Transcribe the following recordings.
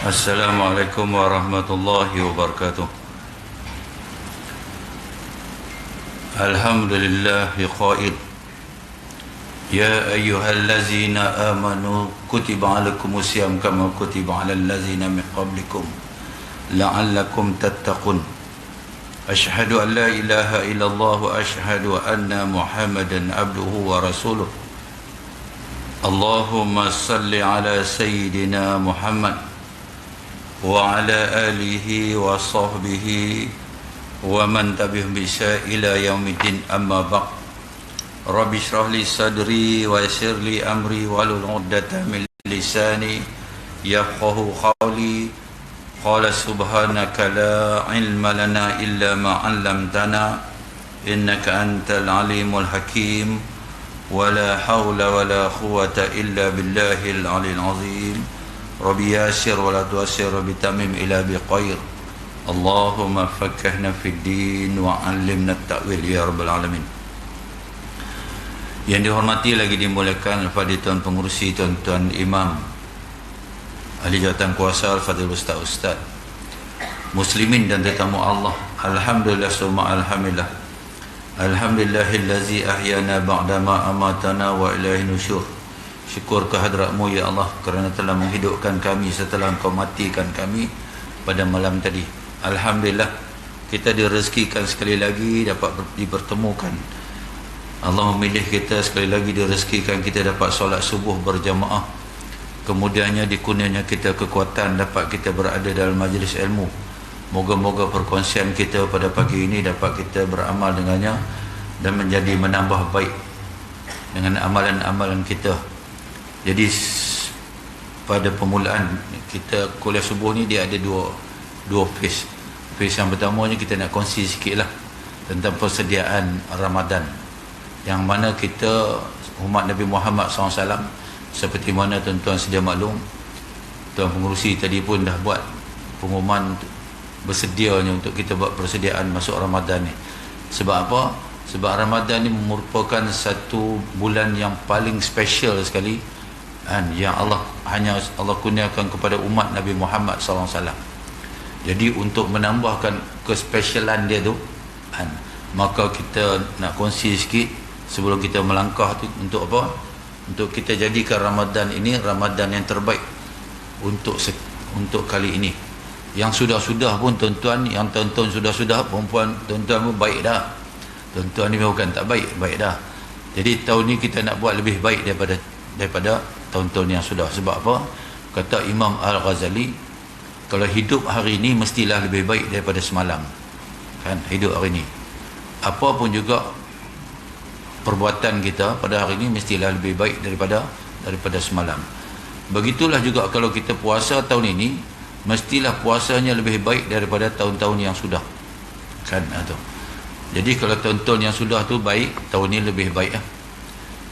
Assalamualaikum warahmatullahi wabarakatuh. Alhamdulillah qaid. Ya ayyuhallazina amanu kutiba alaikumus syiyam kama kutiba alal ladzina min qablikum la'allakum tattaqun. Asyhadu an la ilaha illallah wa asyhadu anna Muhammadan abduhu wa rasuluh. Allahumma salli ala sayyidina Muhammad وعلى آله وصحبه ومن تبعهم بإحسان إلى يوم الدين أما بعد رب اشرح لي صدري ويسر لي أمري واحلل عقدة من لساني يفقهوا قولي قال سبحانك لا علم لنا إلا ما علمتنا إنك أنت العليم الحكيم ولا حول ولا قوة إلا بالله العلي العظيم Rabbi yasir wa la tuasir Rabbi tamim ila biqair Allahumma fakkahna fid din wa alimna ta'wil ya rabbal alamin. Yang dihormati lagi dimuliakan al-fadhil tuan pengurusi, tuan-tuan imam, ahli jawatan kuasa, al-fadhil ustaz muslimin dan tetamu Allah. Alhamdulillah summa alhamdulillah. Alhamdulillahillazi ahyana ba'dama amatana wa ilaihi nusyur. Syukur kehadratmu ya Allah kerana telah menghidupkan kami setelah Engkau matikan kami pada malam tadi. Alhamdulillah kita direzekikan sekali lagi dapat dipertemukan. Allah memilih kita sekali lagi, direzekikan kita dapat solat subuh berjamaah. Kemudiannya dikurniakan kita kekuatan dapat kita berada dalam majlis ilmu. Moga-moga perkongsian kita pada pagi ini dapat kita beramal dengannya dan menjadi menambah baik dengan amalan-amalan kita. Jadi pada permulaan kita kuliah subuh ni dia ada dua phase. Phase yang pertamanya kita nak kongsi sikit lah tentang persediaan Ramadan, yang mana kita umat Nabi Muhammad SAW, seperti mana tuan-tuan sedia maklum, tuan pengurusi tadi pun dah buat pengumuman bersedianya untuk kita buat persediaan masuk Ramadan ni. Sebab apa? Sebab Ramadan ni merupakan satu bulan yang paling special sekali, yang hanya Allah kurniakan kepada umat Nabi Muhammad SAW. Jadi untuk menambahkan kespesialan dia tu, maka kita nak kongsi sikit sebelum kita melangkah tu. Untuk apa? Untuk kita jadikan Ramadan ini Ramadan yang terbaik untuk kali ini. Yang sudah-sudah pun tuan-tuan, yang tuan-tuan sudah-sudah, perempuan tuan-tuan pun baik dah. Tuan-tuan ni bukan tak baik, baik dah. Jadi tahun ni kita nak buat lebih baik daripada tahun-tahun yang sudah. Sebab apa? Kata Imam Al-Ghazali, kalau hidup hari ini mestilah lebih baik daripada semalam. Kan, hidup hari ini, apa pun juga perbuatan kita pada hari ini mestilah lebih baik daripada semalam. Begitulah juga kalau kita puasa tahun ini, mestilah puasanya lebih baik daripada tahun-tahun yang sudah. Kan, tu. Jadi kalau tahun-tahun yang sudah tu baik, tahun ini lebih baik.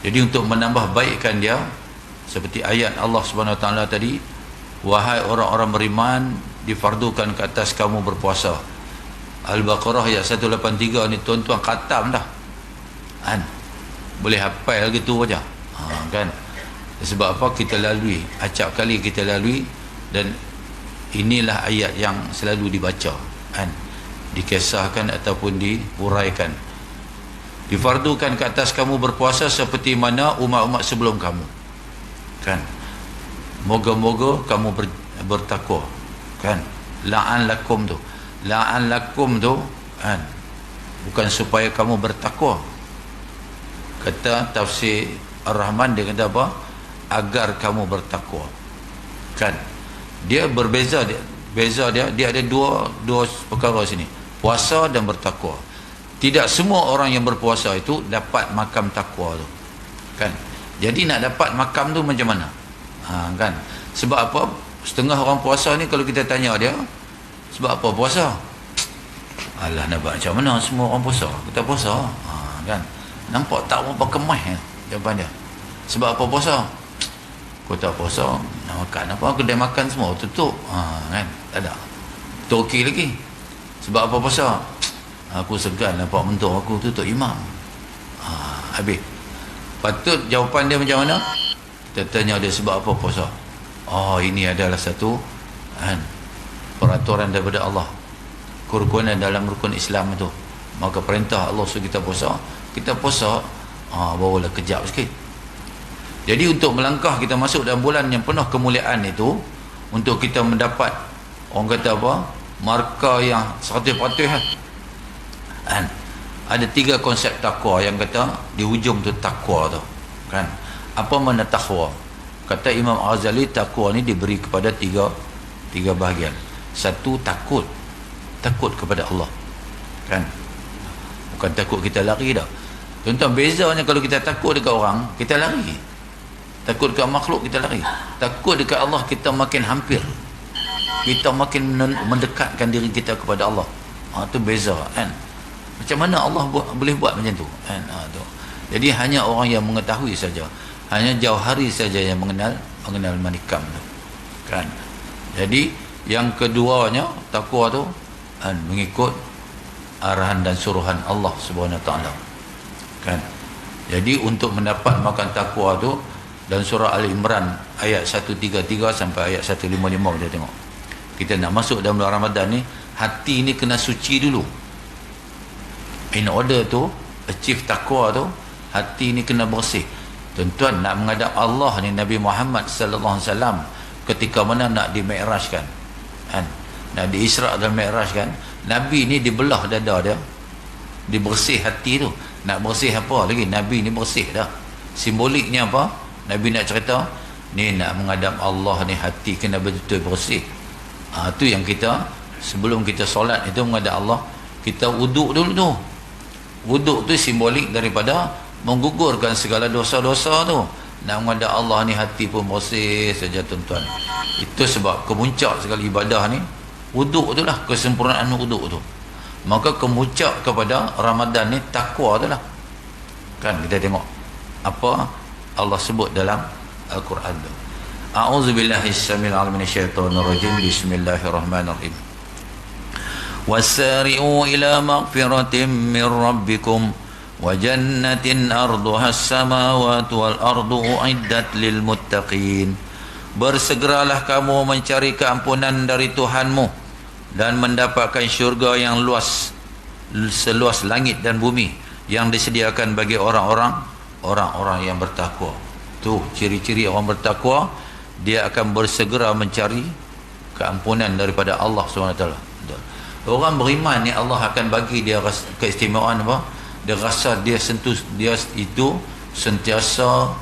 Jadi untuk menambah baikkan dia, seperti ayat Allah Subhanahu Wa Taala tadi, wahai orang-orang beriman, difardukan ke atas kamu berpuasa. Al-Baqarah ayat 183 ni tuan-tuan khatam dah. Boleh hafal gitu aja. Kan? Sebab apa? Kita lalui, acap kali kita lalui, dan inilah ayat yang selalu dibaca, dikisahkan ataupun diuraikan. Difardukan ke atas kamu berpuasa seperti mana umat-umat sebelum kamu. Kan, moga-moga kamu bertakwa. Kan, la'allakum tu, bukan supaya kamu bertakwa. Kata tafsir Ar-Rahman, dia kata apa? Agar kamu bertakwa. Kan, dia berbeza, dia ada dua perkara sini, puasa dan bertakwa. Tidak semua orang yang berpuasa itu dapat makam takwa tu. Kan, jadi nak dapat makam tu macam mana? Kan? Sebab apa? Setengah orang puasa ni kalau kita tanya dia, sebab apa puasa? Alah, nak buat macam mana semua orang puasa? Kita puasa. Kan? Nampak tak berapa kemah jawapan dia. Sebab apa puasa? Kau tak puasa, nak makan apa? Kedai makan semua tutup. Kan? Tak ada. Tu okey lagi. Sebab apa puasa? Aku segan nampak mentor aku tutup imam. Habis. Patut jawapan dia macam mana? Kita tanya dia sebab apa puasa. Oh, ini adalah satu kan, peraturan daripada Allah, kerukunan dalam rukun Islam itu. Maka perintah Allah suruh kita puasa, barulah kejap sikit. Jadi untuk melangkah kita masuk dalam bulan yang penuh kemuliaan itu, untuk kita mendapat, orang kata apa, markah yang 100% kan. Ada 3 konsep takwa yang kata di hujung tu takwa tu kan. Apa makna takwa? Kata Imam Ghazali, takwa ni diberi kepada tiga bahagian. Satu, takut kepada Allah kan, bukan takut kita lari dah. Tuan-tuan, bezanya kalau kita takut dekat orang, kita lari. Takut dekat makhluk, kita lari. Takut dekat Allah, kita makin hampir, kita makin mendekatkan diri kita kepada Allah. Tu beza kan. Macam mana Allah boleh buat macam tu kan? Tu. Jadi hanya orang yang mengetahui saja, hanya jauhari saja yang mengenal manikam tu kan. Jadi yang keduanya, takwa tu kan, mengikut arahan dan suruhan Allah Subhanahu Wa Taala kan. Jadi untuk mendapat makan takwa tu, dan surah Al-Imran ayat 133 sampai ayat 155, kita tengok. Kita nak masuk dalam bulan Ramadan ni, hati ni kena suci dulu. In order to achieve takwa tu, hati ni kena bersih. Tuan-tuan, nak menghadap Allah ni, Nabi Muhammad sallallahu alaihi wasallam ketika mana nak di-mi'rajkan kan, nak di-Isra' dan Mi'raj kan, Nabi ni dibelah dada dia, dibersih hati tu. Nak bersih apa lagi? Nabi ni bersih dah. Simboliknya apa? Nabi nak cerita ni, nak menghadap Allah ni hati kena betul bersih. Tu yang kita, sebelum kita solat itu menghadap Allah, kita wuduk dulu tu. Wuduk tu simbolik daripada menggugurkan segala dosa-dosa tu. Nak menghadap Allah ni hati pun bersih saja, tuan-tuan. Itu sebab kemuncak segala ibadah ni wuduk tu lah, kesempurnaan wuduk tu. Maka kemuncak kepada Ramadan ni takwa tu lah kan. Kita tengok apa Allah sebut dalam Al-Quran tu. A'udzubillahi ssamil alim minasyaitonir rajim. Bismillahirrahmanirrahim. Wasari'u ila maghfiratin min rabbikum wa jannatin arduha as-samawati wal ardu uiddat lil muttaqin. Bersegeralah kamu mencari keampunan dari Tuhanmu dan mendapatkan syurga yang luas, seluas langit dan bumi, yang disediakan bagi orang-orang yang bertakwa. Tu ciri-ciri orang bertakwa, dia akan bersegera mencari keampunan daripada Allah SWT. Orang beriman ni, Allah akan bagi dia keistimewaan apa? Dia rasa dia itu sentiasa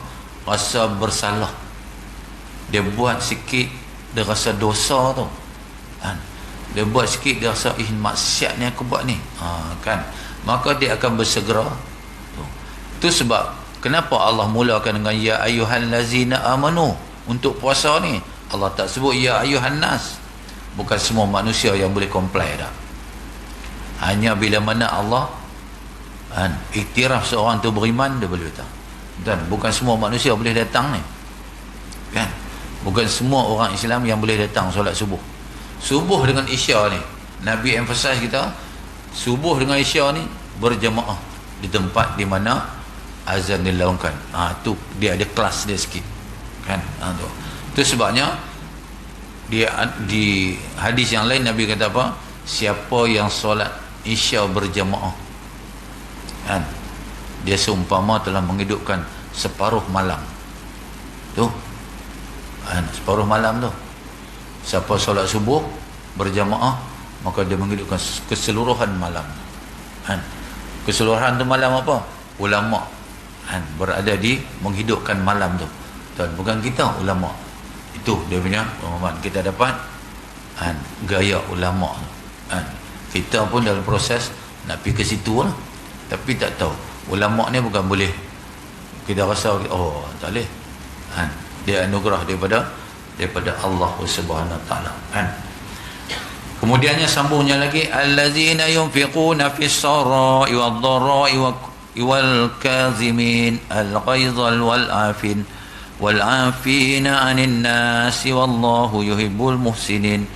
rasa bersalah. Dia buat sikit, dia rasa dosa tu kan. Dia buat sikit, dia rasa maksiat ni aku buat ni kan. Maka dia akan bersegera tu. Tu sebab kenapa Allah mulakan dengan ya ayyuhallazina amanu. Untuk puasa ni Allah tak sebut ya ayyuhan nas. Bukan semua manusia yang boleh comply dah. Hanya bila mana Allah iktiraf seorang tu beriman, dia boleh datang. Dan bukan semua manusia boleh datang ni kan. Bukan semua orang Islam yang boleh datang solat subuh. Subuh dengan Isya ni, Nabi emphasize kita, subuh dengan Isya ni berjemaah di tempat di mana azan dilaungkan. Tu dia ada kelas dia sikit kan. Tu sebabnya dia di hadis yang lain Nabi kata apa? Siapa yang solat Isya berjemaah kan, dia seumpama telah menghidupkan separuh malam tu kan, separuh malam tu. Siapa solat subuh berjamaah, maka dia menghidupkan keseluruhan malam kan. Keseluruhan tu malam apa? Ulama kan, berada di menghidupkan malam tu. Dan bukan kita ulama. Itu dia punya pemahaman. Kita dapat kan, gaya ulama kan. Kita pun dalam proses nak pergi ke situ lah, tapi tak tahu ulama ni bukan boleh kita rasa tak boleh kan. Dia anugerah daripada Allah Subhanahu Wa Taala kan. Kemudiannya sambungnya lagi, allazina yunfiquna fis sarai wad dharai wal kazimin al ghaizal wal afin wal afina 'anil nasi wallahu yuhibbul muhsinin.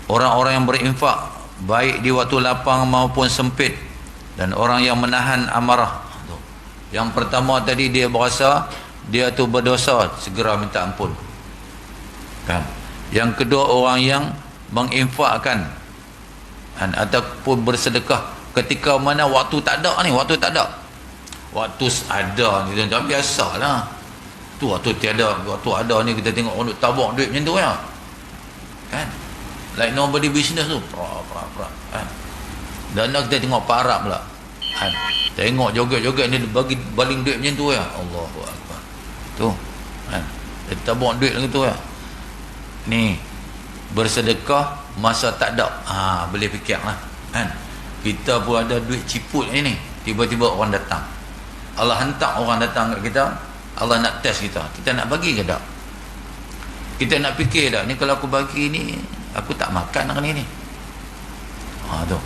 Orang-orang yang berinfak baik di waktu lapang maupun sempit, dan orang yang menahan amarah. Yang pertama tadi, dia berasa dia tu berdosa, segera minta ampun kan. Yang kedua, orang yang menginfakkan ataupun bersedekah ketika mana waktu tak ada ni, waktu tak ada. Waktu ada ni tuan-tuan, biasalah. Tu waktu tiada, waktu ada ni kita tengok orang duk tabak duit macam tu ya. Kan? Like nobody business tu. Kan? Dan kita tengok parak pula. Kan? Tengok joget-joget ni bagi baling duit macam tu ya. Allahu Akbar. Tu. Kan? Dia tabak duit macam tu ya. Ni bersedekah masa tak ada. Boleh fikirlah. Kan? Kita pun ada duit ciput ni. Tiba-tiba orang datang. Allah hantar orang datang kat kita. Allah nak test kita. Kita nak bagi ke tak? Kita nak fikir tak? Ni kalau aku bagi ni, aku tak makan hari ni. Tu.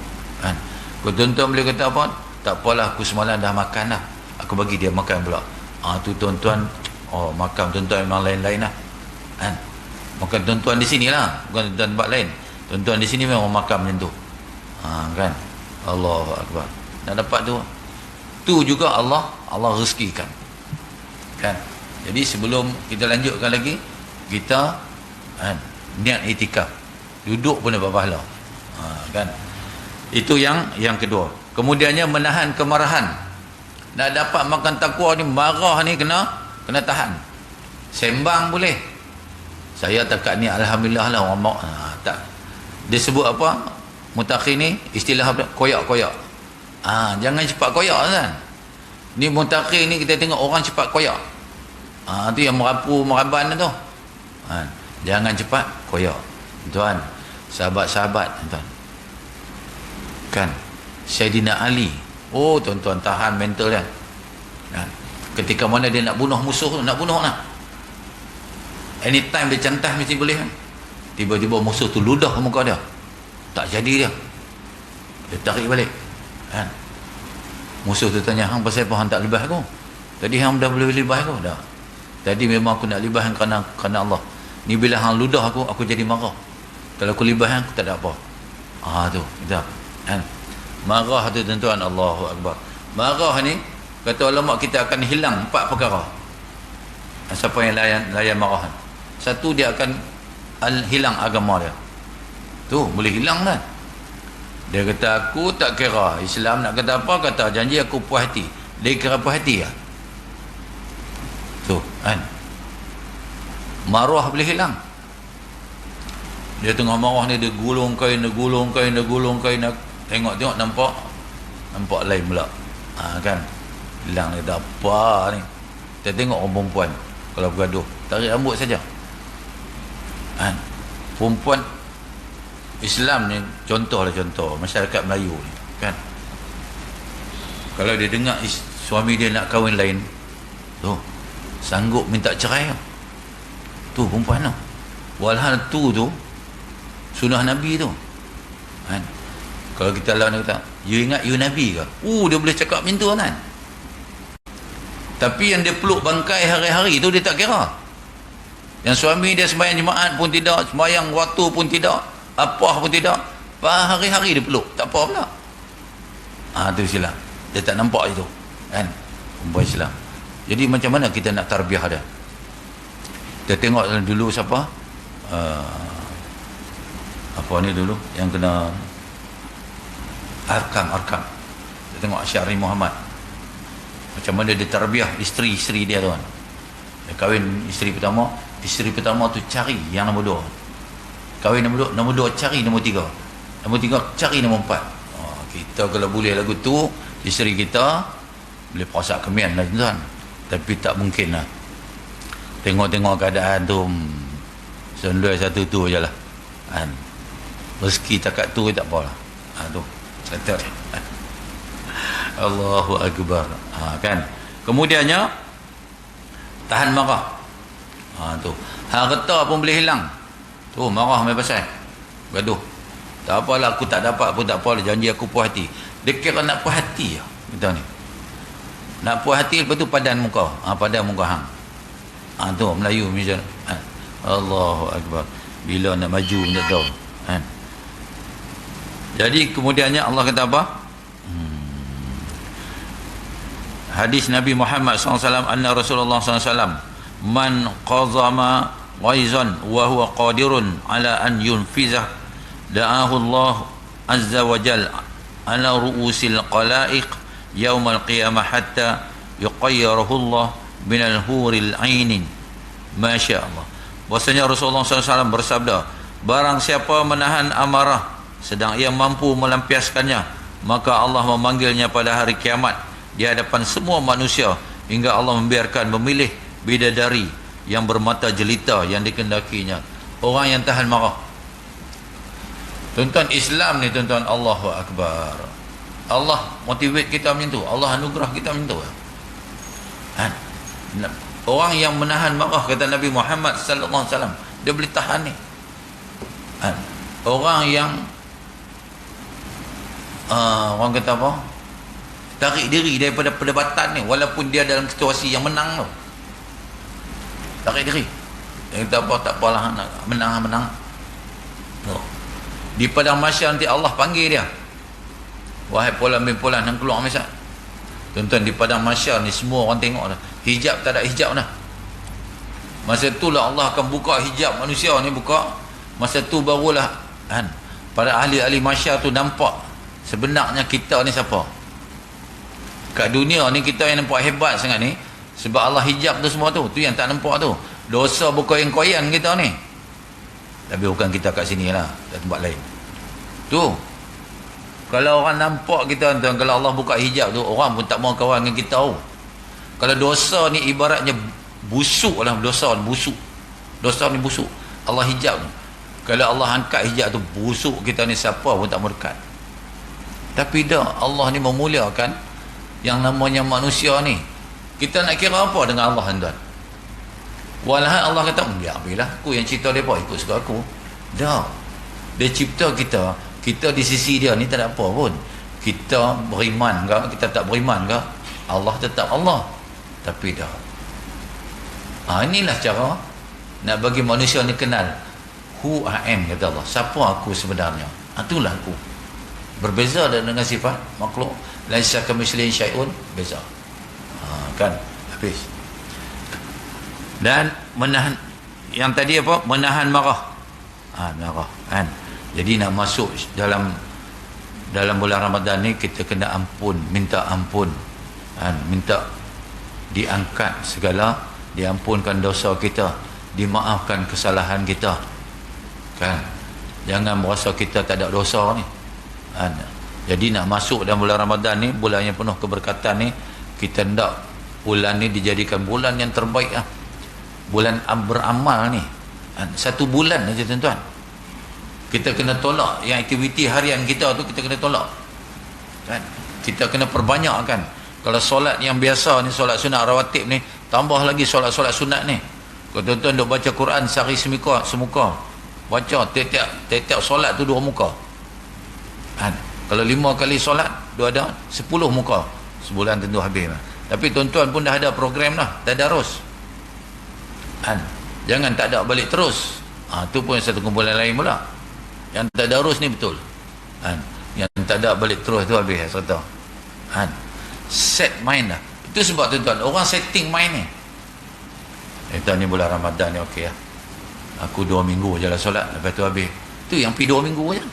Kan? Kau tuan-tuan boleh kata apa? Tak apalah, aku semalam dah makan dah. Aku bagi dia makan pula. Tu tuan-tuan. Makan tuan-tuan memang lain-lain lah. Kan? Makan tuan-tuan di sini lah. Bukan tuan-tuan tempat lain. Tuan-tuan di sini memang makan macam tu. Kan? Allahu Akbar. Nak dapat tu. Tu juga Allah rezekikan. Kan? Jadi sebelum kita lanjutkan lagi, kita niat itikaf. Duduk pun dapat pahala. Kan? Itu yang kedua. Kemudiannya menahan kemarahan. Nak dapat makan takwa ni, marah ni kena tahan. Sembang boleh. Saya takat ni alhamdulillah lah orang mak. Tak. Dia sebut apa? Mutakhir ni istilah apa? Koyak-koyak. Jangan cepat koyak kan. Ni mutakhir ni kita tengok orang cepat koyak. Tu yang meraban tu. Jangan cepat koyak. Tuan, sahabat-sahabat tuan. Kan? Sayyidina Ali. Tuan-tuan tahan mental dia. Ketika mana dia nak bunuh musuh tu, nak bunuh nak. Anytime dia cantas mesti boleh kan. Tiba-tiba musuh tu ludah muka dia. Tak jadi dia. Dia tarik balik. Kan? Musuh tu tanya, hang pasal apa hang tak libas aku? Tadi hang dah boleh libas aku dah. Tadi memang aku nak libas kerana Allah. Ni bila hang ludah aku jadi marah. Kalau aku libas aku tak ada apa. Tu, kita. Kan? Marah tu tuan-tuan, Allahu Akbar. Marah ni kata ulama kita akan hilang 4 perkara. Siapa yang layan marahan? Satu, dia akan hilang agama dia. Tu boleh hilang kan? Dia kata aku tak kira Islam nak kata apa, kata janji aku puas hati. Dia kira puas hati ya. Tu kan? Marah boleh hilang. Dia tengah marah ni, dia gulung kain. Tengok nampak lain pula. Kan? Hilang dia dah apa ni. Kita tengok orang perempuan kalau bergaduh, tarik rambut saja. Kan? Perempuan Islam ni contoh masyarakat Melayu ni kan, kalau dia dengar suami dia nak kahwin lain tu, sanggup minta cerai tu perempuan tu. Walhal tu sunnah Nabi tu kan. Kalau kita lawan dia kata, you ingat you Nabi ke? Dia boleh cakap macam tu kan. Tapi yang dia peluk bangkai hari-hari tu dia tak kira. Yang suami dia sembahyang jemaat pun tidak, sembahyang waktu pun tidak, apa pun tidak, hari-hari dia peluk, tak apa pula. Tu silap. Dia tak nampak itu kan, perempuan Islam. Jadi macam mana kita nak tarbiyah dia? Kita tengok dulu siapa, apa ni dulu yang kena Arkam. Kita tengok Syahri Muhammad, macam mana dia tarbiyah isteri-isteri dia tuan. Dia kahwin isteri pertama tu cari yang nombor 2. Kahwin nombor 2 cari nombor 3. Nombor 3 cari nombor 4. Kita kalau boleh lagu tu, isteri kita boleh puasa kemian lah tuan. Tapi tak mungkin lah. Tengok-tengok keadaan tu, sendiri satu tu je lah kan. Rezeki takat tu tak apalah. Tu settle. Allahu Akbar. Kan. Kemudiannya tahan marah. Tu harta pun boleh hilang. Tu marah mai pasal gaduh. Tak apalah, aku tak dapat pun tak apalah, janji aku puas hati. Dia kira nak puas hati kita ni. Nak puas hati, lepas tu padan muka. Padan muka hang. Tu Melayu macam Allahu Akbar. Bila nak maju tak tahu kan. Jadi kemudiannya Allah kata apa? Hadis Nabi Muhammad SAW, anna Rasulullah SAW, man qazama ghaizan wa huwa qadirun ala an yunfizah da'ahu Allah azza wa jal ala ru'usil qalaiq yaumal qiyamah hatta yuqayyirahu Allah minal huril ainin. Masya Allah. Bahasanya Rasulullah SAW bersabda, barang siapa menahan amarah sedang ia mampu melampiaskannya, maka Allah memanggilnya pada hari kiamat di hadapan semua manusia hingga Allah membiarkan memilih bidadari yang bermata jelita yang dikendakinya. Orang yang tahan marah. Tuan-tuan, Islam ni tuan-tuan, Allahu Akbar. Allah motivate kita macam tu, Allah anugerah kita macam tu. Orang yang menahan marah, kata Nabi Muhammad sallallahu alaihi wasallam, dia boleh tahan ni. Orang yang orang kata apa, tarik diri daripada perdebatan ni walaupun dia dalam situasi yang menang tu, tarik diri. Dia kata apa, tak apalah, nak menang tu. Di padang mahsyar nanti Allah panggil dia, wahai Fulan bin Fulan, yang keluar misal. Tuan-tuan, di padang mahsyar ni semua orang tengok dah, hijab tak ada hijab dah. Masa itulah Allah akan buka hijab manusia ni, buka. Masa tu barulah para ahli-ahli mahsyar tu nampak sebenarnya kita ni siapa. Kat dunia ni kita yang nampak hebat sangat ni sebab Allah hijab tu semua tu. Tu yang tak nampak tu, dosa berkoyan-koyan kita ni. Tapi bukan kita kat sini lah, kat tempat lain tu. Kalau orang nampak kita, tuan, kalau Allah buka hijab tu, orang pun tak mau kawan dengan kita. Kalau dosa ni ibaratnya busuk lah, dosa ni busuk. Dosa ni busuk, Allah hijab tu. Kalau Allah angkat hijab tu, busuk kita ni siapa pun tak mau dekat. Tapi dah, Allah ni memuliakan yang namanya manusia ni. Kita nak kira apa dengan Allah, tuan? Walhal Allah kata, biarlah aku yang cipta mereka, ikut suka aku. Dah, dia cipta kita, kita di sisi dia ni tak ada apa pun. Kita beriman ke, kita tak beriman ke, Allah tetap Allah. Tapi dah, inilah cara nak bagi manusia ni kenal who I am, kata Allah. Siapa aku sebenarnya? Itulah aku. Berbeza dengan sifat makhluk. Laisa kamitslihi syai'un, beza. Kan? Habis. Dan menahan, yang tadi apa? Menahan marah. Marah. Kan? Jadi nak masuk dalam bulan Ramadan ni, kita kena ampun, minta ampun. Minta diangkat segala, diampunkan dosa kita, dimaafkan kesalahan kita. Kan? Jangan merasa kita tak ada dosa ni. Jadi nak masuk dalam bulan Ramadan ni, bulan yang penuh keberkatan ni, kita hendak bulan ni dijadikan bulan yang terbaik lah. Bulan beramal ni. Satu bulan aja, tuan-tuan. Kita kena tolak yang aktiviti harian kita tu, kita kena tolak. Kan? Kita kena perbanyakkan. Kalau solat yang biasa ni, solat sunat rawatib ni, tambah lagi solat-solat sunat ni. Kalau tuan-tuan duk baca Quran sehari semuka, baca tiap-tiap solat tu 2 muka. Kalau 5 kali solat, dia ada 10 muka. Sebulan tentu habis. Tapi tuan-tuan pun dah ada program dah, tadarus. Jangan tak ada balik terus. Tu pun satu kumpulan lain pula. Yang tadarus ni betul. Yang tak ada balik terus tu habis serta. Set mind dah. Itu sebab tuan-tuan, orang setting mind ni. Tahun ni bulan Ramadan ni okey lah. Aku 2 minggu je lah solat, lepas tu habis. Tu yang pergi 2 minggu je.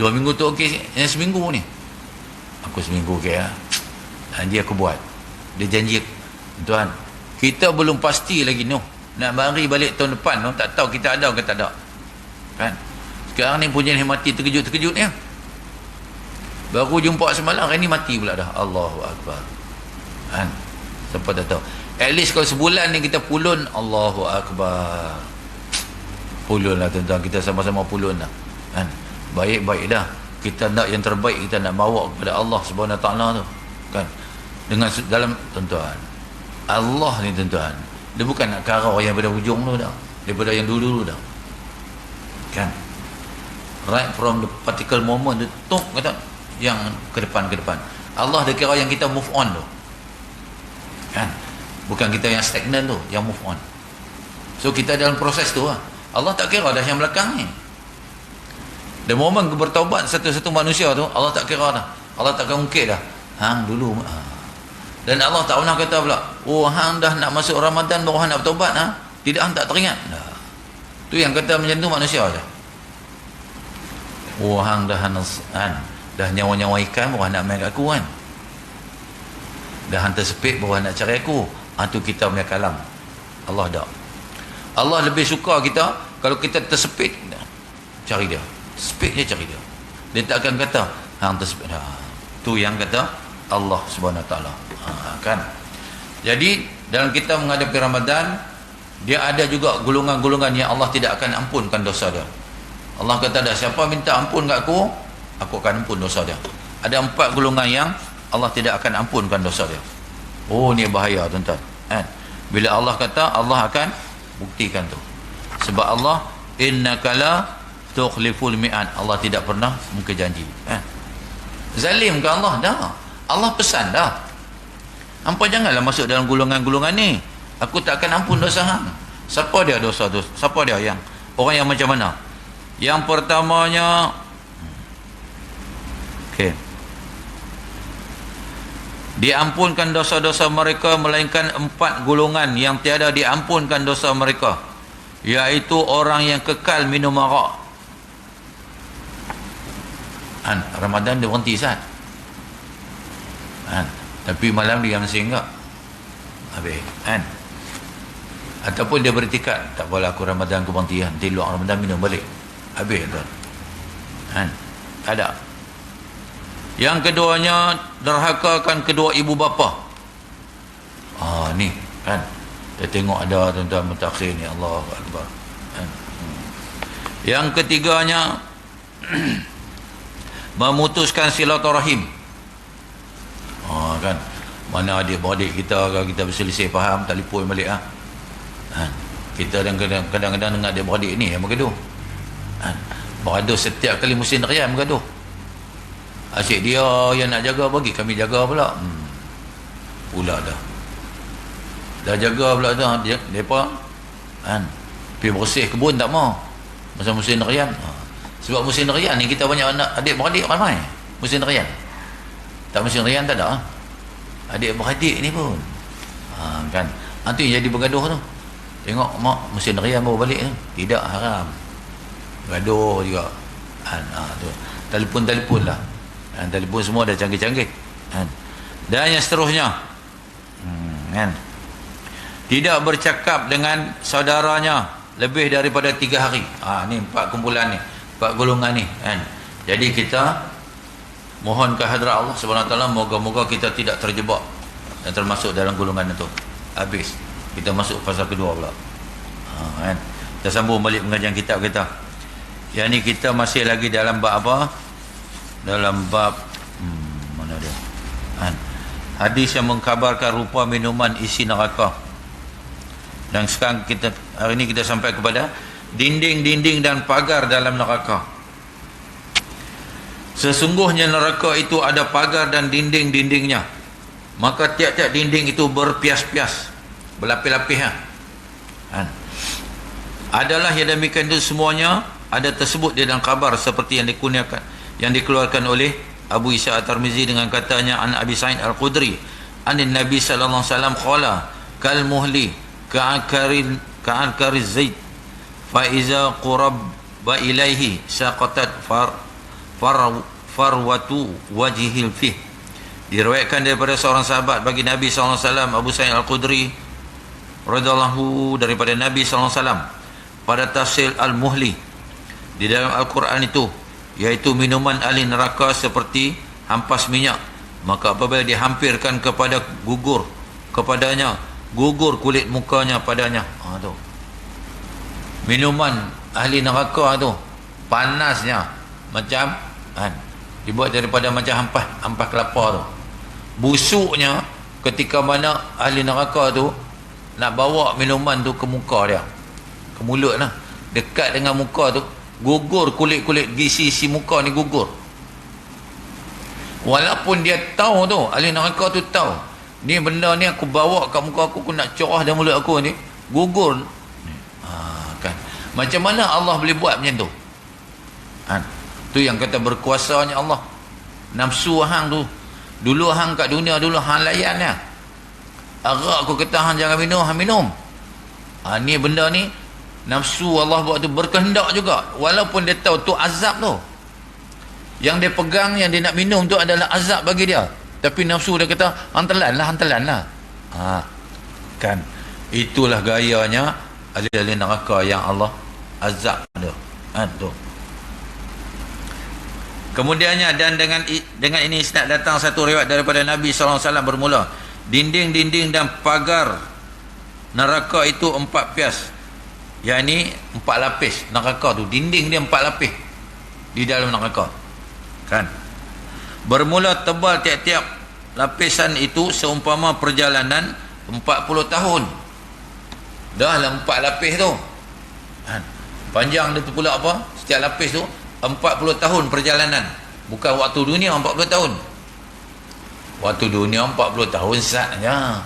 2 minggu tu okey. Yang seminggu ni, aku seminggu okey lah. Janji aku buat. Dia janji, tuan, kita belum pasti lagi noh. Nak mari balik tahun depan noh, tak tahu kita ada ke tak ada. Kan? Sekarang ni punya mati terkejut-terkejut ni. Baru jumpa semalam, hari ni mati pula dah. Allahu Akbar. Siapa tak tahu. At least kalau sebulan ni kita pulun, Allahu Akbar. Pulun lah tuan-tuan, kita sama-sama pulun lah. Baik-baik dah. Kita nak yang terbaik, kita nak bawa kepada Allah Subhanahu Wa Taala tu. Kan? Dengan dalam, tuan-tuan, Allah ni tuan-tuan, dia bukan nak kara yang pada hujung tu dah, daripada yang dulu dah. Kan? Right from the particular moment tu, kata yang ke depan. Allah dia kira yang kita move on tu. Kan? Bukan kita yang stagnan tu, yang move on. So kita dalam proses tu lah. Allah tak kira dah yang belakang ni. Dan momen bertaubat satu-satu manusia tu, Allah tak kira dah. Allah takkan ungkit dah. Hang dulu. Dan Allah tak pernah kata pula, hang dah nak masuk Ramadan baru hang nak bertaubat. Tidak, hang tak teringat. Nah, tu yang kata macam tu manusia je. Oh, hang dah dah nyawa-nyawa ikan baru nak main kat aku kan. Dah hantar sepit baru nak cari aku. Tu kita punya kalam. Allah tak. Allah lebih suka kita kalau kita tersepit, cari dia. Sepit je cari dia. Dia tak akan kata hang tersepit. Tu yang kata Allah Subhanahu Wa Taala. Kan. Jadi dalam kita menghadapi Ramadan, dia ada juga golongan-golongan yang Allah tidak akan ampunkan dosa dia. Allah kata dah, siapa minta ampun kat aku akan ampun dosa dia. Ada 4 golongan yang Allah tidak akan ampunkan dosa dia. Oh, ni bahaya tuan-tuan. Bila Allah kata, Allah akan buktikan tu. Sebab Allah, innaka la tukhliful mi'ad. Allah tidak pernah muka janji. Zalim ke Allah? Dah. Allah pesan dah. Hampa janganlah masuk dalam golongan-golongan ni. Aku tak akan ampun dosa hang. Siapa dia dosa tu? Siapa dia yang? Orang yang macam mana? Yang pertamanya, okey, diampunkan dosa-dosa mereka melainkan 4 golongan yang tiada diampunkan dosa mereka, iaitu orang yang kekal minum arak. Ramadan dia berhenti sat. Tapi malam dia masih enggak habis ataupun dia bertikad, tak apalah aku Ramadan aku berhenti, nanti luar Ramadan minum balik, habis tuan. Ada. Yang keduanya, derhakakan kedua ibu bapa. Ni kan, kita tengok ada tuan-tuan mutakhir ni, Allahu Akbar. Yang ketiganya, memutuskan silaturahim. Kan, mana adik-beradik kita, kalau kita berselisih faham, telefon balik kita kadang-kadang dengan adik-beradik ni yang bergaduh. Bergaduh setiap kali musim raya bergaduh. Asyik dia yang nak jaga, bagi kami jaga pula. Pula dah jaga pula dah dia depa pergi bersih kebun tak mau masa musim raya. Sebab musim raya ni kita banyak adik-beradik ramai. Musim raya tak, musim raya tak ada adik-beradik ni pun kan. Tu yang jadi bergaduh tu. Tengok mak musim raya baru balik tu, tidak haram gaduh juga. Tu telefon lah. Telefon semua dah canggih-canggih. Dan yang seterusnya, kan, tidak bercakap dengan saudaranya lebih daripada 3 hari. Ni 4 kumpulan ni, 4 golongan ni kan. Jadi kita mohon ke hadrat Allah Subhanahu Wa Taala, moga-moga kita tidak terjebak dan termasuk dalam golongan itu. Habis kita masuk fasa kedua pula. Kan, kita sambung balik pengajian kitab kita. Yang ni kita masih lagi dalam bab apa? Dalam bab mana dia? Hadis yang mengkabarkan rupa minuman isi neraka. Dan sekarang hari ini kita sampai kepada dinding-dinding dan pagar dalam neraka. Sesungguhnya neraka itu ada pagar dan dinding-dindingnya. Maka tiap-tiap dinding itu berpias-pias, berlapis-lapis. Adalah yang demikian itu semuanya ada tersebut di dalam kabar seperti yang dikurniakan, yang dikeluarkan oleh Abu Isa At-Tirmizi dengan katanya an Abi Sa'id Al-Khudri anin Nabi sallallahu alaihi wasallam qala kal muhli ka'ankariz zaid fa iza quraba ilaihi saqatat farwatu wajhil fih. Diriwayatkan daripada seorang sahabat bagi Nabi sallallahu alaihi wasallam, Abu Sa'id Al-Khudri radhiyallahu daripada Nabi sallallahu alaihi wasallam, pada tafsir Al-Muhli di dalam Al-Quran itu, iaitu minuman ahli neraka seperti hampas minyak. Maka apabila dihampirkan kepada kepadanya gugur kulit mukanya padanya. Tu minuman ahli neraka tu panasnya macam dibuat daripada macam hampas kelapa tu. Busuknya ketika mana ahli neraka tu nak bawa minuman tu ke muka dia, ke mulut lah, dekat dengan muka tu, gugur kulit-kulit isi muka ni gugur. Walaupun dia tahu tu, ahli neraka tu tahu, ni benda ni aku bawa kat muka aku nak curah dalam mulut aku ni, gugur. Kan, macam mana Allah boleh buat macam tu? Tu yang kata berkuasanya Allah. Nafsu hang tu, dulu hang kat dunia dulu hang layan ya. Arak aku kata hang jangan minum, hang minum. Ni benda ni nafsu Allah buat tu berkehendak juga, walaupun dia tahu tu azab tu. Yang dia pegang, yang dia nak minum tu adalah azab bagi dia, tapi nafsu dia kata hantalan lah. Kan, itulah gayanya ahli neraka yang Allah azab dia. Tu. Kemudiannya, dan dengan ini isnad datang satu riwayat daripada Nabi SAW bermula, dinding-dinding dan pagar neraka itu 4 pias, yakni 4 lapis neraka tu. Dinding dia 4 lapis di dalam neraka, kan. Bermula tebal tiap-tiap lapisan itu seumpama perjalanan 40 tahun. Dah lah 4 lapis tu, kan. Panjang dia tu pula apa, setiap lapis tu 40 tahun perjalanan. Bukan waktu dunia 40 tahun. Waktu dunia 40 tahun saja.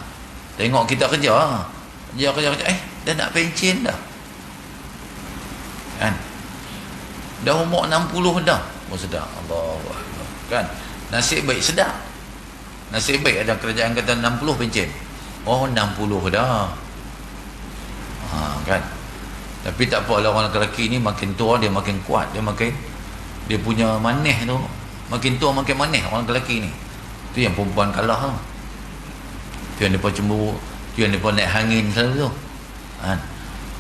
Tengok kita kerja, dah nak pencen dah, kan. Dah umur 60 dah. Sedap, Allahu Akbar, kan. Nasib baik sedap. Nasib baik ada kerajaan kata 60 pencen. 60 dah. Kan. Tapi tak apa lah, orang lelaki ni makin tua dia makin kuat, dia punya maneh tu makin tua makin maneh orang lelaki ni. Tu yang perempuan kalah tu. Tu yang depa cemburu, tu yang depa naik hangin selalu tu, kan.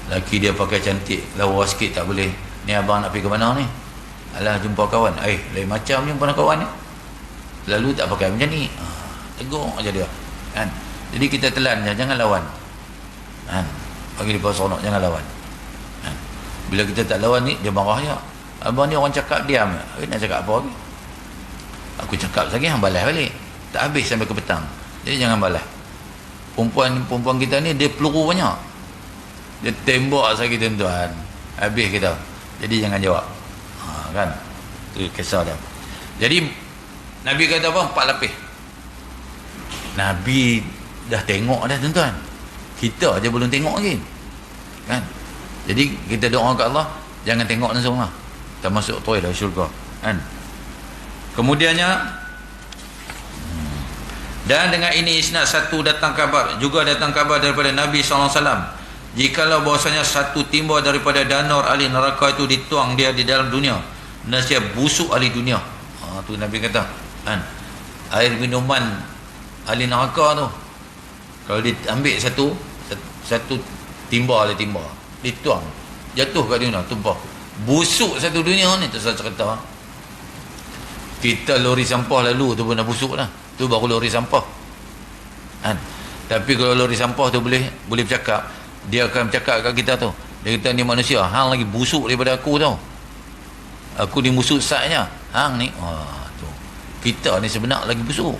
Lelaki dia pakai cantik, lawa sikit tak boleh. Ni abang nak pergi ke mana ni? Alah, jumpa kawan. Lain macam jumpa kawan ni, lalu tak pakai macam ni. Tegur aja dia, kan. Jadi kita telan je, jangan lawan, kan. Bagi dia seronok, jangan lawan, kan. Bila kita tak lawan ni, dia marah je. Abang ni orang cakap diam, nak cakap apa lagi? Aku cakap lagi, hang balas balik, tak habis sampai ke petang. Jadi jangan balas. Perempuan kita ni dia peluru banyak, dia tembak lagi tuan-tuan, habis kita. Jadi jangan jawab, kan. Itu kisah dia. Jadi Nabi kata apa? 4 lapis. Nabi dah tengok dah tuan-tuan, kita aja belum tengok lagi, kan. Jadi kita doa ke Allah, jangan tengok langsung lah, kita masuk toilet syurga, kan. Kemudiannya, dan dengan ini isnad satu datang kabar daripada Nabi SAW, jikalau bahwasanya satu timba daripada danur ahli neraka itu dituang dia di dalam dunia, nescaya busuk ahli dunia. Tu Nabi kata, kan, air minuman ahli neraka tu, kalau diambil satu timba dituang, jatuh kat dunia, tumpah, busuk satu dunia ni. Tu saya cerita, kita lori sampah lalu tu pun dah busuk dah, tu baru lori sampah, kan. Tapi kalau lori sampah tu boleh bercakap, dia akan bercakap kat kita tu, dia kata, ni manusia, hang lagi busuk daripada aku tau, aku ni busuk saatnya, hang ni tu. Kita ni sebenar lagi busuk.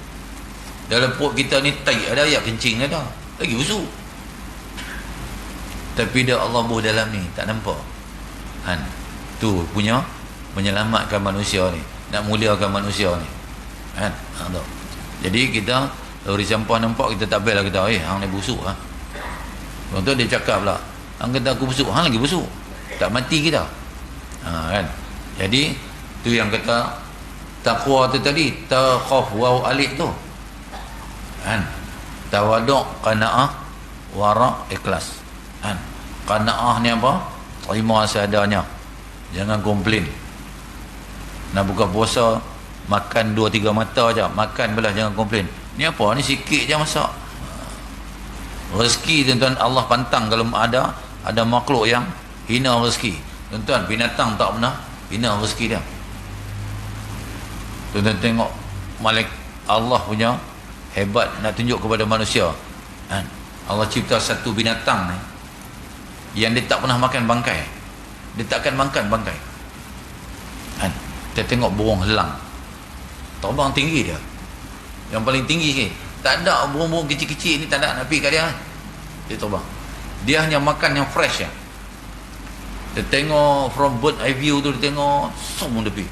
Dalam perut kita ni tai ada, air kencing ada, lagi busuk. Tapi dia Allah buh dalam ni tak nampak, kan. Tu punya menyelamatkan manusia ni, nak muliakan manusia ni, kan. Jadi kita lori sampah nampak, kita tak bel lah, kita hang ni busuk lah. Contoh dia cakap lah, hang kata aku busuk, hang lagi busuk, tak mati kita, kan. Jadi tu yang kata takwa tu tadi, takhaf wa alif tu, kan. Tawaduk, qanaah, wara', ikhlas, kan. Qanaah ni apa? Terima seadanya, jangan komplain. Nak buka puasa, makan 2-3 mata je, makan belah, jangan komplain. Ni apa? Ni sikit je masak. Rezeki tuan-tuan Allah pantang. Kalau ada makhluk yang hina rezeki, tuan-tuan, binatang tak pernah hina rezeki dia. Tuan-tuan tengok Malik Allah punya hebat nak tunjuk kepada manusia, kan. Allah cipta satu binatang ni yang dia tak pernah makan bangkai, dia takkan makan bangkai, kan. Kita tengok burung helang, terbang tinggi dia, yang paling tinggi ke, tak ada burung-burung kecil-kecil ni, tak ada nak pergi kat dia, dia terbang, dia hanya makan yang fresh ya. Dia tengok from bird eye view tu, dia tengok semua dia pergi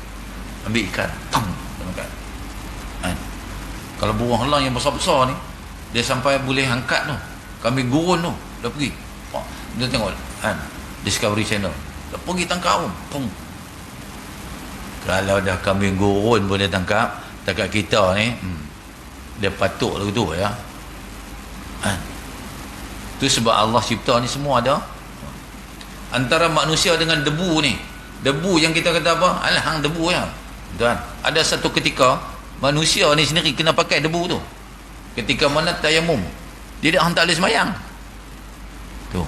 ambil ikan, dia makan, kan. Kalau burung helang yang besar-besar ni, dia sampai boleh angkat tu, kambing gurun tu, dah pergi, dia tengok, kan, Discovery Channel, dia pergi tangkap pun. Kalau dah kambing gurun pun dia tangkap, takat kita ni dia patuk lagu tu ya, kan. Tu sebab Allah cipta ni semua ada. Antara manusia dengan debu ni, debu yang kita kata apa? Alah, hang debu ya. Tuan, ada satu ketika manusia ni sendiri kena pakai debu tu. Ketika mana tayamum, dia dah hang tak boleh semayang. Tu.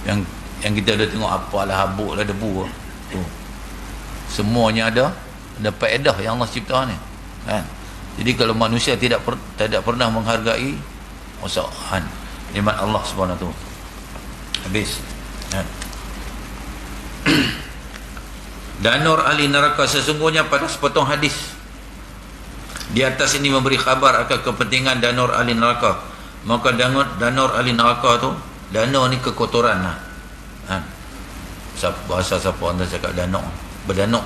Yang kita dah tengok apalah habuk lah debu tu. Semuanya ada faedah yang Allah cipta ni. Kan? Jadi kalau manusia tidak pernah menghargai nikmat Allah Subhanahu tu. Habis. Kan? Danur ahli neraka, sesungguhnya pada sepotong hadis di atas ini memberi khabar akan kepentingan danur ahli neraka. Maka danur ahli neraka tu, danur ni kekotoran lah. Ha? Bahasa siapa anda cakap danur? Berdanuk.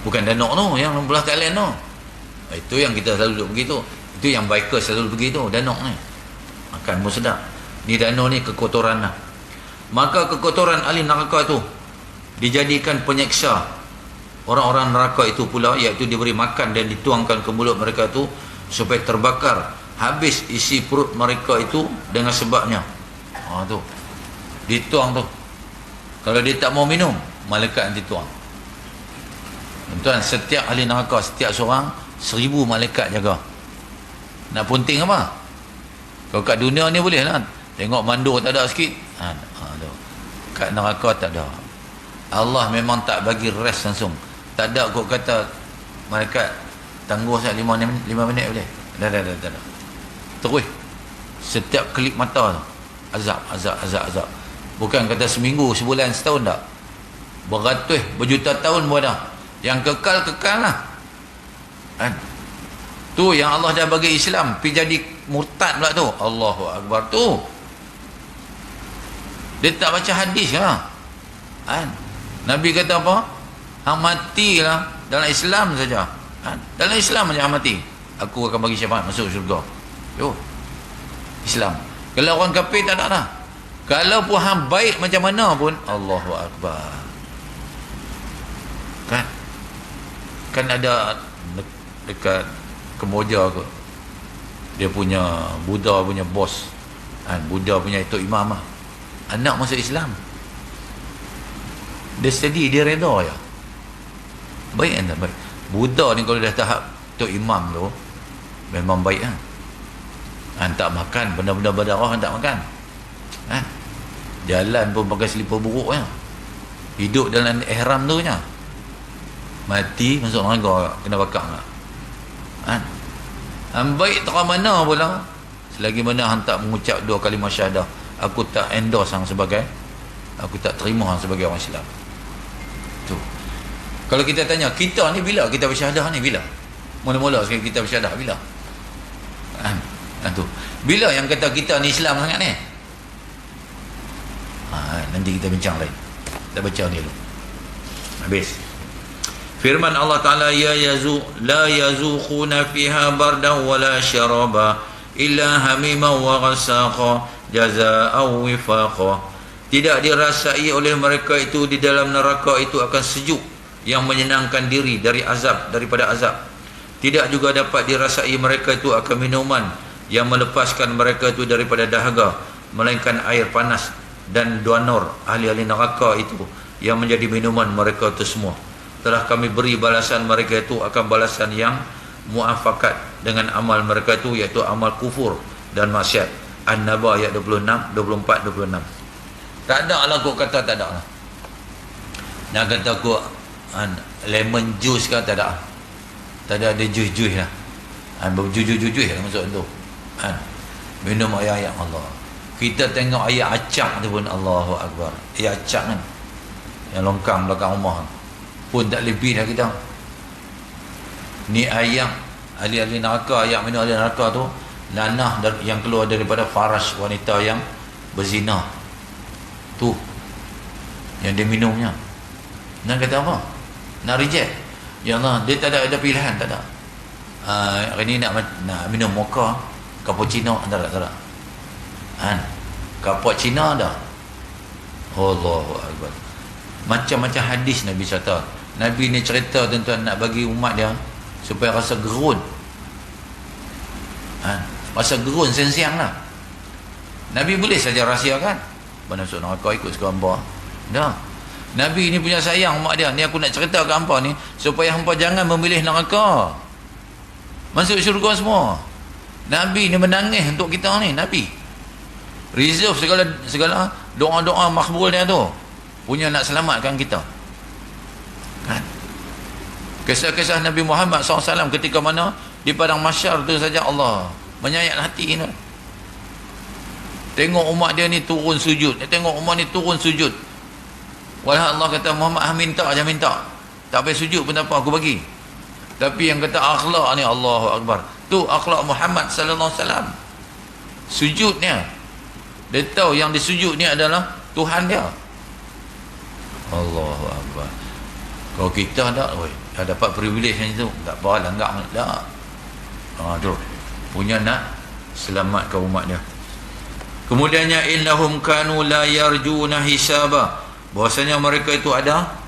Bukan danuk tu yang belah Thailand tu. Itu yang kita selalu duduk begitu. Itu yang biker selalu begitu, danuk ni. Makan pun sedap. Ni danuk ni kekotoran lah. Maka kekotoran ahli neraka tu dijadikan penyeksa orang-orang neraka itu pula, iaitu diberi makan dan dituangkan ke mulut mereka tu supaya terbakar habis isi perut mereka itu dengan sebabnya. Tu dituang tu. Kalau dia tak mau minum, malaikat nanti tuang. Tuan, setiap ahli neraka, setiap seorang 1000 malaikat jaga. Nak punting apa? Kalau kat dunia ni boleh lah, tengok mandor tak ada sikit. Tu. Kat neraka tak ada. Allah memang tak bagi rest langsung. Tak ada kok kata malaikat tangguh saya 5 minit boleh. Dah. Terus setiap kelip mata tu azab. Bukan kata seminggu, sebulan, setahun tak. Beratus, berjuta tahun pun ada. Yang kekal lah. Kan? Tu yang Allah dah bagi Islam, pergi jadi murtad pula tu. Allahu Akbar tu. Dia tak baca hadis lah. Kan? Nabi kata apa? Hang matilah dalam Islam saja. Kan? Dalam Islam saja hang mati, aku akan bagi syafaat masuk syurga. Islam. Kalau orang kafir tak ada dah. Kalau pun hang baik macam mana pun, Allahu Akbar. Kan ada dekat Kemboja ke, dia punya Buddha punya bos, Buddha punya itu imam lah, anak masuk Islam. Dia steady, dia reda ya. Baik kan tak baik? Buddha ni kalau dah tahap tu imam tu memang baik kan. Tak makan benda-benda berdarah, tak makan. Jalan pun pakai selipar buruk ya. Hidup dalam ihram tu nya. Mati masuk neraka, kena bakar tak. Baik tak mana pula. Selagi mana hang tak mengucap 2 kalimah syahadah, aku tak endorse hang sebagai, aku tak terima hang sebagai orang Islam. Tu. Kalau kita tanya, kita ni bila kita bersyahadah ni, bila? Mula-mula sekali kita bersyahadah bila? Tu. Bila yang kata kita ni Islam sangat ni? Nanti kita bincang lain. Kita baca ni dulu. Habis. Firman Allah Ta'ala, la yazuquna fiha bardan wala syaraba illa hamima wa ghasaqa jazaa'u wifaqa. Tidak dirasai oleh mereka itu di dalam neraka itu akan sejuk yang menyenangkan diri daripada azab. Tidak juga dapat dirasai mereka itu akan minuman yang melepaskan mereka itu daripada dahaga, melainkan air panas dan duanor ahli-ahli neraka itu yang menjadi minuman mereka itu semua. Telah kami beri balasan mereka itu akan balasan yang muafakat dengan amal mereka itu, iaitu amal kufur dan maksiat. An-Naba ayat 26, 24, 26. Tak ada lah kok kata tak ada lah. Nak kata kok lemon juice kan, tak ada. Tak ada jus-jus lah. Jus-jus lah masuk tu. Minum ayat-ayat Allah. Kita tengok ayat acak tu pun, Allahu Akbar. Ayat acak kan, yang longkang belakang rumah pun tak lebih dah kita. Ni ayam ahli-ahli neraka, ayam minum ahli neraka tu, nanah yang keluar daripada faras wanita yang berzina tu, yang dia minumnya. Nak kata apa? Nak reject. Ya Allah, dia tak ada pilihan, tak ada. Hari ni nak minum mocha, cappuccino, tak ada. Cappuccino dah. Allahu Akbar. Macam-macam hadis Nabi cerita. Nabi ni cerita tuan-tuan nak bagi umat dia supaya rasa gerun. Rasa gerun siang-siang lah. Nabi boleh saja rahsiakan. Bana masuk neraka ikut suka hangpa. Dah. Nabi ni punya sayang mak dia. Ni aku nak cerita ke hangpa ni supaya hangpa jangan memilih neraka. Masuk syurga semua. Nabi ni menangis untuk kita ni, Nabi. Reserve segala doa-doa makbul dia tu. Punya nak selamatkan kita. Kan? Kisah-kisah Nabi Muhammad SAW ketika mana di padang mahsyar tu saja Allah menyayat hati ni. Tengok umat dia ni turun sujud. Tengok umat ni turun sujud. Walau Allah kata Muhammad minta aja minta. Tak payah sujud pun tak apa aku bagi. Tapi yang kata akhlak ni Allahu Akbar. Tu akhlak Muhammad sallallahu alaihi wasallam. Sujudnya. Dia tahu yang disujud ni adalah Tuhan dia. Allahu Akbar. Kalau kita tak, dah dapat privilege macam tu, tak apa langgar tak. Tu. Punya nak selamatkan umat dia. Kemudiannya innahum kanu la yarjuna hisaba. Bahwasanya mereka itu ada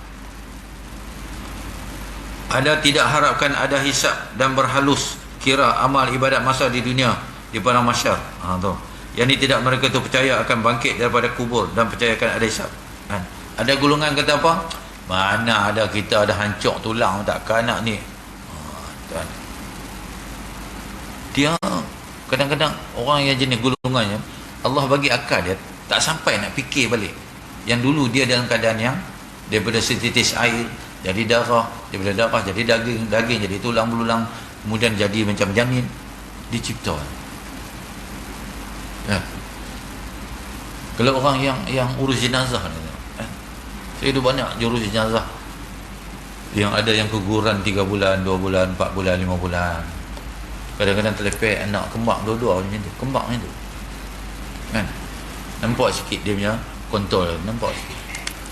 tidak harapkan ada hisab dan berhalus kira amal ibadat masa di dunia di padang mahsyar. Tu. Yang ini tidak mereka itu percaya akan bangkit daripada kubur dan percaya akan ada hisab. Ada golongan kata apa? Mana ada kita ada hancur tulang takkan nak ni. Dia kadang-kadang orang yang jenis golongannya Allah bagi akal dia tak sampai nak fikir balik. Yang dulu dia dalam keadaan yang daripada setitis air jadi darah, daripada darah jadi daging jadi tulang belulang, kemudian jadi macam janin, dicipta. Ya. Kalau orang yang urus jenazah ni, saya ada banyak jurus jenazah yang ada yang keguguran 3 bulan, 2 bulan, 4 bulan, 5 bulan. Kadang-kadang terlepet anak kembang dua-dua macam tu, kembang macam tu. Kan? Nampak sikit dia punya kontrol, nampak sikit.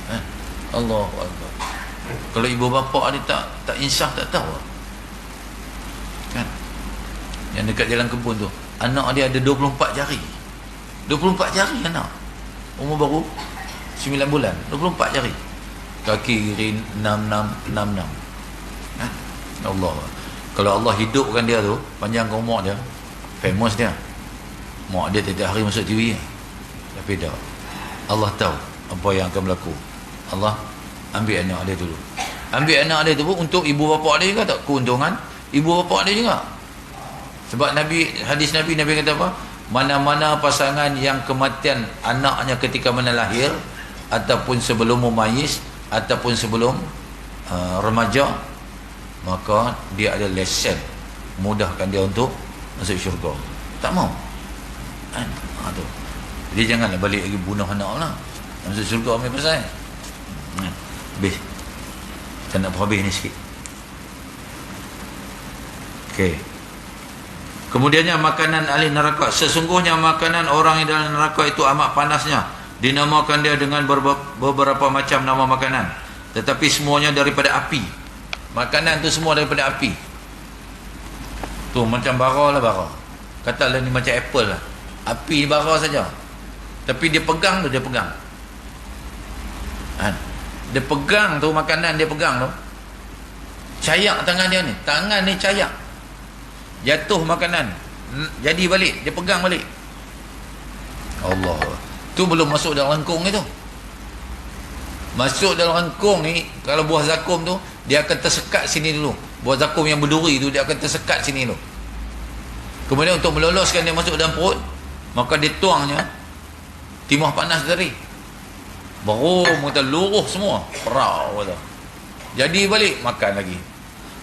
Kan? Allahu Akbar. Kalau ibu bapa dia tak insaf tak tahu. Kan? Yang dekat jalan kebun tu, anak dia ada 24 jari. 24 jari anak. Umur baru 9 bulan, 24 jari. Kaki kiri 66. Kan? Allah. Kalau Allah hidupkan dia tu, panjangkan umur dia, famous dia. Mak dia tiap hari masuk TV. Tapi dah Allah tahu apa yang akan berlaku. Allah ambil anak dia dulu. Ambil anak dia tu pun untuk ibu bapa dia juga tak keuntungan. Ibu bapa dia juga. Sebab hadis Nabi kata apa? Mana-mana pasangan yang kematian anaknya ketika mana lahir ataupun sebelum memayis ataupun sebelum remaja, maka dia ada lesen mudahkan dia untuk masuk syurga. Tak mau. Tu. Dia janganlah balik lagi bunuh anak lah. Masuk syurga ambil pasal. Habis. Kita nak habis ni sikit. Okey. Kemudiannya makanan ahli neraka. Sesungguhnya makanan orang yang dalam neraka itu amat panasnya. Dinamakan dia dengan beberapa macam nama makanan. Tetapi semuanya daripada api. Makanan tu semua daripada api. Tu macam bara lah bara. Katalah ni macam apple lah. Api bara saja. Tapi dia pegang tu, dia pegang. Dia pegang tu, makanan dia pegang tu. Cayak tangan dia ni. Tangan ni cayak. Jatuh makanan. Jadi balik. Dia pegang balik. Allah. Tu belum masuk dalam rengkung itu. Masuk dalam rengkung ni, kalau buah zakum tu, dia akan tersekat sini dulu. Buah zakum yang berduri tu, dia akan tersekat sini dulu. Kemudian untuk meloloskan dia masuk dalam perut, maka dia tuangnya timah panas dari. Baru kita luruh semua. Perau kata. Jadi balik makan lagi.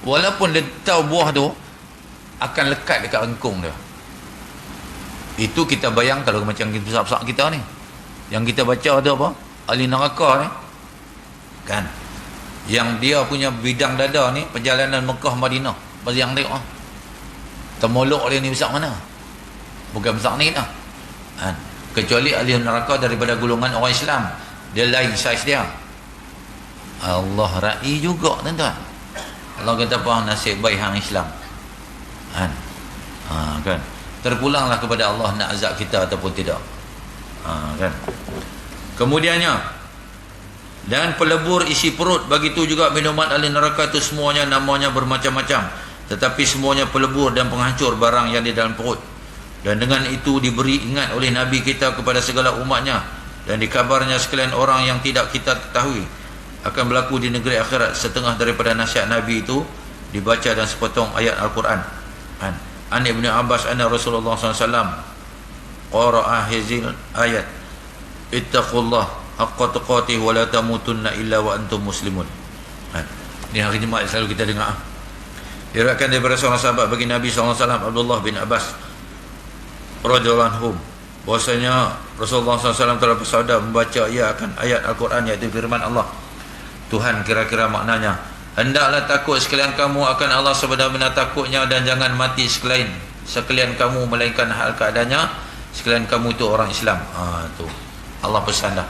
Walaupun dia tahu buah tu akan lekat dekat rengkung dia. Itu kita bayang kalau macam besar-besar kita ni. Yang kita baca ada apa? Ahli neraka ni. Kan? Yang dia punya bidang dada ni perjalanan Mekah Madinah. Bayang tengok ah. Temolok dia ni besar mana? Bukan besar ni dah. Kan? Kecuali ahli neraka daripada golongan orang Islam. Dia lain saiz dia. Allah ra'i juga tuan-tuan. Allah kata apa nasib baik hang Islam. Kan? Kan? Terpulanglah kepada Allah nak azab kita ataupun tidak. Kan? Kemudiannya, dan pelebur isi perut, begitu juga minuman ahli neraka itu semuanya namanya bermacam-macam, tetapi semuanya pelebur dan penghancur barang yang di dalam perut. Dan dengan itu diberi ingat oleh Nabi kita kepada segala umatnya, dan dikabarnya sekalian orang yang tidak kita ketahui akan berlaku di negeri akhirat setengah daripada nasihat Nabi itu dibaca dan sepotong ayat Al-Quran. An Ibn Abbas anna Rasulullah SAW qara'a hazil ayat ittaqullah haqqa tuqatih wa la tamutunna illa wa antum muslimun. Ini hari Jumaat selalu kita dengar. Diriwayatkan daripada seorang sahabat bagi Nabi SAW, Abdullah bin Abbas radhiyallahu anhu, bahwasanya Rasulullah SAW telah bersabda membaca ia akan ayat Al-Quran, iaitu firman Allah Tuhan, kira-kira maknanya, hendaklah takut sekalian kamu akan Allah sebagaimana takutnya, dan jangan mati sekalian kamu melainkan hal keadaannya sekalian kamu itu orang Islam. Tu Allah pesan dah,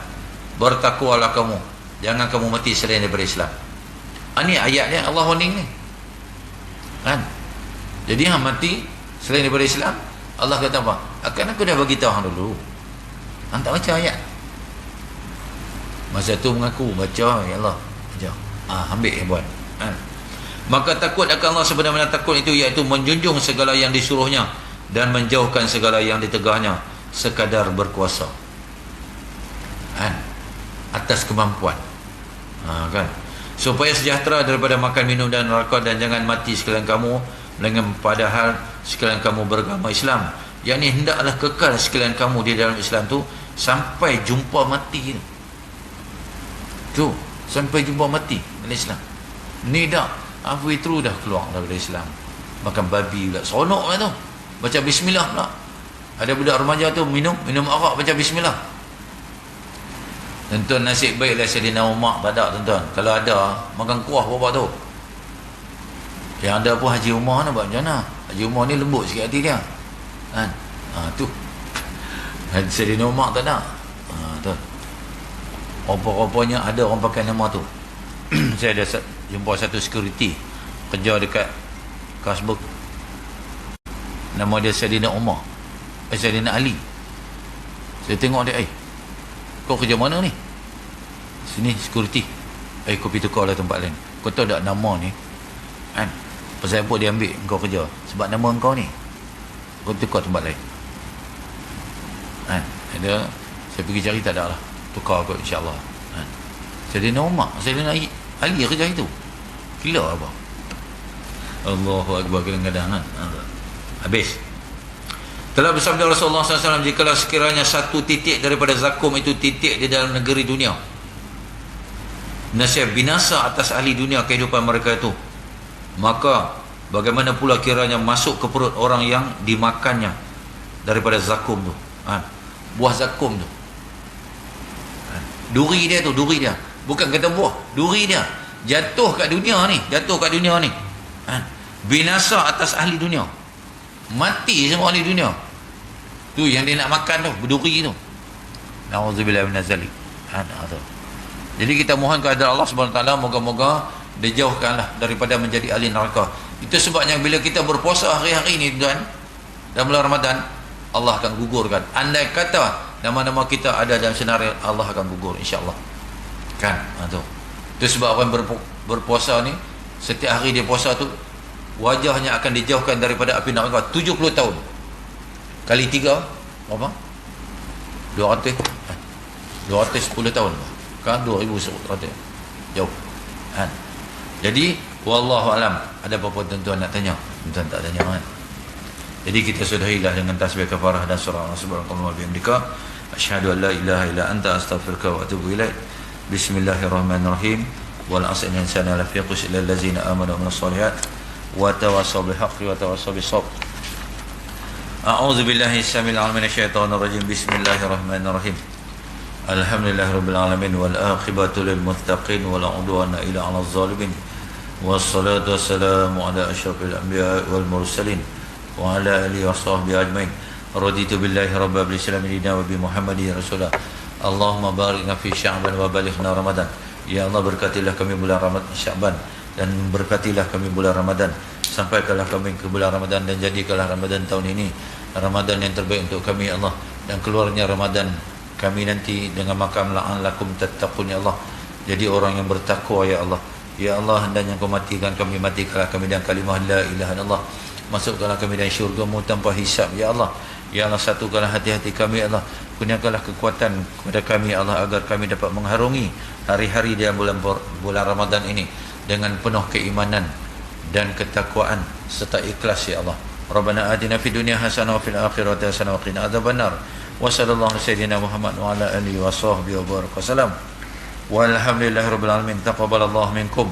bertakwalah kamu, jangan kamu mati selain daripada Islam. Ini ayatnya Allah warning ni kan. Jadi hang mati selain daripada Islam, Allah kata apa? Akan aku dah bagi tahu hang dulu, hang tak baca ayat. Masa tu mengaku baca, ya Allah baca, ambil buat kan. Maka takut akan Allah sebenarnya takut itu, iaitu menjunjung segala yang disuruhnya dan menjauhkan segala yang ditegahnya sekadar berkuasa kan, atas kemampuan kan, supaya sejahtera daripada makan, minum dan neraka, dan jangan mati sekalian kamu dengan padahal sekalian kamu beragama Islam, yakni hendaklah kekal sekalian kamu di dalam Islam tu sampai jumpa mati tu, sampai jumpa mati dalam Islam ni. Dah halfway through dah keluar daripada Islam, makan babi pula, seronok lah tu, baca bismillah pula. Ada budak remaja tu minum arak baca bismillah. Tuan-tuan, nasib baiklah Sayyidina Umar badak tuan-tuan. Kalau ada makan kuah bapak tu. Yang ada pun Haji Umar nak buat macam mana? Haji Umar ni lembut sikit hati dia kan. Tu Sayyidina Umar tak ada. Tu rupa-rupanya ada orang pakai nama tu. Saya ada jumpa satu security kerja dekat Kasbuk, nama dia Sayyidina Umar, Sayyidina Ali. Saya tengok dia, kau kerja mana ni? Sini security. Kau pergi tukar lah tempat lain. Kau tahu tak nama ni kan, pasal apa dia ambil kau kerja? Sebab nama kau ni, kau tukar tempat lain kan. Dia, saya pergi cari, tak ada lah, tukar kot insyaAllah kan. Sayyidina Umar, Sayyidina Ali kerja itu. Gila apa? Allahu Akbar, kadang-kadang kan. Habis. Telah bersabda Rasulullah SAW, jikalau sekiranya satu titik daripada zakum itu titik di dalam negeri dunia, nasib binasa atas ahli dunia kehidupan mereka itu, maka bagaimana pula kiranya masuk ke perut orang yang dimakannya daripada zakum tu buah zakum tu duri dia tu, duri dia, bukan kata buah, duri dia jatuh kat dunia ni, binasa atas ahli dunia, mati semua ahli dunia tu yang dia nak makan tu, berduri tu. Na'udzubillah min zalik. Jadi kita mohon kepada Allah Subhanahu Wa Taala, moga-moga dijauhkanlah daripada menjadi ahli neraka. Itu sebabnya bila kita berpuasa hari-hari ni tuan, dalam bulan Ramadan, Allah akan gugurkan. Andai kata nama-nama kita ada dalam senarai, Allah akan gugur insya-Allah kan. Itu sebab orang berpuasa ni, setiap hari dia puasa tu, wajahnya akan dijauhkan daripada api neraka 70 tahun. Kali 3 berapa? 210 tahun kan, 2100 jauh kan. Jadi wallahu alam. Ada apa-apa tuan-tuan nak tanya? Tuan tak tanya kan. Jadi kita sudahilah dengan tasbih kafarah dan surah subhanallahi wa bihamdika, asyhadu an la ilaha illa anta, astaghfiruka wa atubu ilaik. Bismillahirrahmanirrahim. Wal 'asri innal insana lafi khusr illa allazina amanu wa amilus shalihat wa tawassaw bil haqqi wa tawassaw bis sabr. A'udzu billahi samil 'alim minasyaitonir rajim. Bismillahirrahmanirrahim. Alhamdulillahirabbil alamin wal aqibatu lil muttaqin wala 'udwana illa 'alal zalimin. Wassalatu wassalamu ala asyrafil anbiya'i wal mursalin wa ala alihi washabbihi ajmain. Raditu billahi rabbil alamin wa bi Muhammadin rasulah. Allahumma barikna fi Sya'ban wa balighna Ramadan. Ya Allah, berkatilah kami bulan Ramadan Sya'ban, dan berkatilah kami bulan Ramadan, sampaikanlah kami ke bulan Ramadan, dan jadikanlah Ramadan tahun ini Ramadan yang terbaik untuk kami ya Allah, dan keluarnya Ramadan kami nanti dengan makam la'allakum tattaqun ya Allah, jadi orang yang bertakwa ya Allah. Ya Allah, hendaknya Kau matikan kami, matikanlah kami dengan kalimah la ilaha illallah, masukkanlah kami dalam syurga-Mu tanpa hisab ya Allah. Ya Allah, satukanlah hati-hati kami, Allah. Kurniakanlah kekuatan kepada kami, Allah, agar kami dapat mengharungi hari-hari di bulan Ramadan ini dengan penuh keimanan dan ketakwaan serta ikhlas, ya Allah. Rabbana atina fid dunya hasanah wa fil akhirati hasanah wa qina adzabannar. Wa sallallahu sayyidina Muhammad wa ala alihi wa sahbihi wa baraka wasallam. Walhamdulillahirabbil alamin. Taqabbalallahu minkum